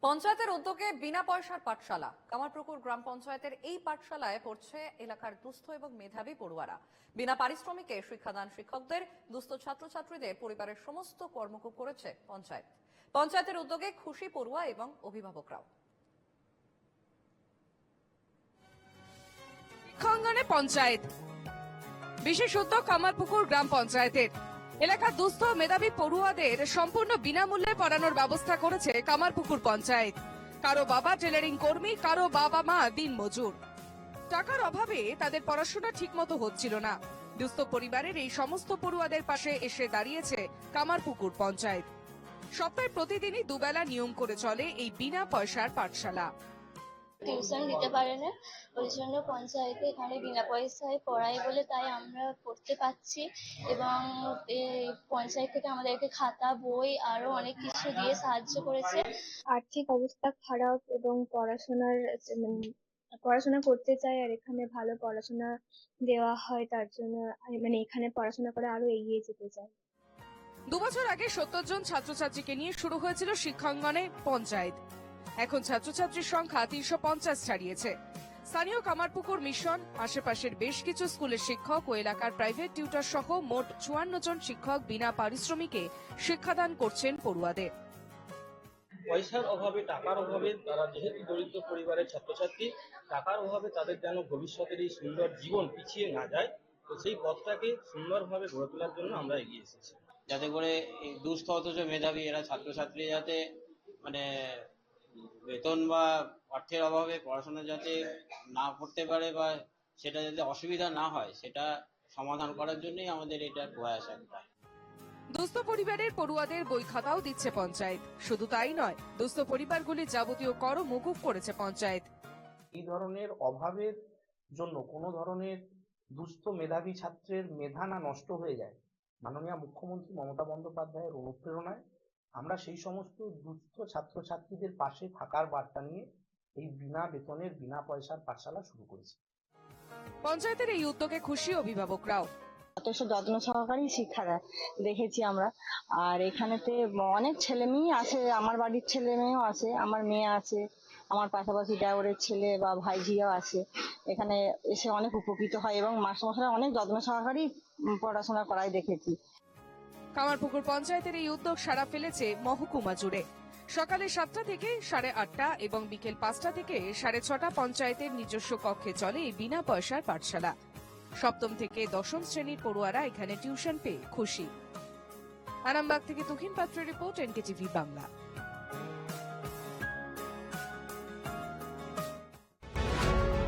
পঞ্চায়েতের উদ্যোগে বিনা পয়সার পাঠশালা। কামারপুকুর গ্রাম পঞ্চায়েতের এই পাঠশালায় পড়ছে এলাকার দুস্থ এবং মেধাবী পড়ুয়ারা। বিনা পারিশ্রমিকে শিক্ষাদান শিক্ষকদের, দুস্থ ছাত্রছাত্রীদের পরিবারের সমস্ত কর্মকূপ করেছে পঞ্চায়েত। পঞ্চায়েতের উদ্যোগে খুশি পড়ুয়া এবং অভিভাবকরাও। শিক্ষাঙ্গনে পঞ্চায়েত বিশেষ উদ্যোগ কামারপুকুর গ্রাম পঞ্চায়েতের। এলাকার দুস্থ মেধাবী পড়ুয়াদের সম্পূর্ণ বিনামূল্যে পড়ানোর ব্যবস্থা করেছে কামারপুকুর পঞ্চায়েত। কারো বাবা টেলারিং কর্মী, কারো বাবা মা দিনমজুর। টাকার অভাবে তাদের পড়াশোনা ঠিকমতো হচ্ছিল না। দুস্থ পরিবারের এই সমস্ত পড়ুয়াদের পাশে এসে দাঁড়িয়েছে কামারপুকুর পঞ্চায়েত। সপ্তাহে প্রতিদিনই দুবেলা নিয়ম করে চলে এই বিনা পয়সার পাঠশালা। টিউশন দিতে পারে না, ওই জন্য পঞ্চায়েতে এখানে বিনা পয়সায় পড়ায় বলে তাই আমরা পড়তে পাচ্ছি। এবং পঞ্চায়েত থেকে আমাদেরকে খাতা, বই আরো অনেক কিছু দিয়ে সাহায্য করেছে। আর্থিক অবস্থা খারাপ এবং পড়াশোনা করতে চাই, আর এখানে ভালো পড়াশোনা দেওয়া হয়, তার জন্য এখানে পড়াশোনা করে আরো এগিয়ে যেতে চাই। 2 বছর আগে 70 জন ছাত্রছাত্রীকে নিয়ে শুরু হয়েছিল শিক্ষাঙ্গনে পঞ্চায়েত। এখন ছাত্রছাত্রীর সংখ্যা 350 ছাড়িয়েছে। স্থানীয় কামারপুকুর মিশন, আশেপাশের বেশ কিছু স্কুলের শিক্ষক ও এলাকার প্রাইভেট টিউটর সহ মোট 54 জন শিক্ষক বিনা পারিশ্রমিকে শিক্ষাদান করছেন পড়ুয়াদের। পয়সার অভাবে, টাকার অভাবে, তারা যেহেতু দরিদ্র পরিবারের ছাত্রছাত্রী, টাকার অভাবে তাদের যেন ভবিষ্যতের এই সুন্দর জীবন পিছিয়ে না যায়, তো সেই পথটাকে সুন্দরভাবে গড়ে তোলার জন্য আমরা এগিয়ে এসেছি। যাতে করে এই দুস্থ অথচ মেধাবী এরা ছাত্রছাত্রী যাতে বেতন বা অর্থের অভাবে পড়াশোনা যাতে না করতে পারে বা সেটা যাতে অসুবিধা না হয়, সেটা সমাধান করার জন্যই আমাদের এটা প্রয়াস একটা। দুস্থ পরিবারের পড়ুয়াদের বই খাতাও দিচ্ছে পঞ্চায়েত। শুধু তাই নয়, দুস্থ পরিবারগুলির যাবতীয় করও মকুব করেছে পঞ্চায়েত। এই ধরনের অভাবের জন্য কোনো ধরনের দুস্থ মেধাবী ছাত্রের মেধা না নষ্ট হয়ে যায়, মাননীয় মুখ্যমন্ত্রী মমতা বন্দ্যোপাধ্যায়ের অনুপ্রেরণায় আমরা সেই সমস্ত দুস্থ ছাত্রছাত্রীদের পাশে থাকার বার্তা নিয়ে এই বিনা বেতনের বিনা পয়সার পাঠশালা শুরু করেছি। পঞ্চায়েতের এই উদ্যোগে খুশি অভিভাবকরাও। যথেষ্ট যত্ন সহকারেই শিক্ষা দেয় দেখেছি আমরা। আর এখানেতে অনেক ছেলে মেয়ে আছে, আমার বাড়ির ছেলে মেয়েও আছে, আমার মেয়ে আছে, আমার পাশাপাশি দেওরের ছেলে বা ভাইঝিও আছে। এখানে এসে অনেক উপকৃত হয় এবং মাস্টারমশাইরা অনেক যত্ন সহকারেই পড়াশোনা করাই দেখেছি। কামারপুকুর পঞ্চায়েতের এই উদ্যোগ সাড়া ফেলেছে মহকুমা জুড়ে। সকালে 7টা থেকে 8:30 এবং বিকেল 5টা থেকে 6:30 পঞ্চায়েতের নিজস্ব কক্ষে চলে এই বিনা পয়সার পাঠশালা। 7ম থেকে 10ম শ্রেণীর পড়ুয়ারা এখানে টিউশন পেয়ে খুশি। আরামবাগ থেকে তুহিন পাত্রের রিপোর্ট, এনকেটিভি বাংলা।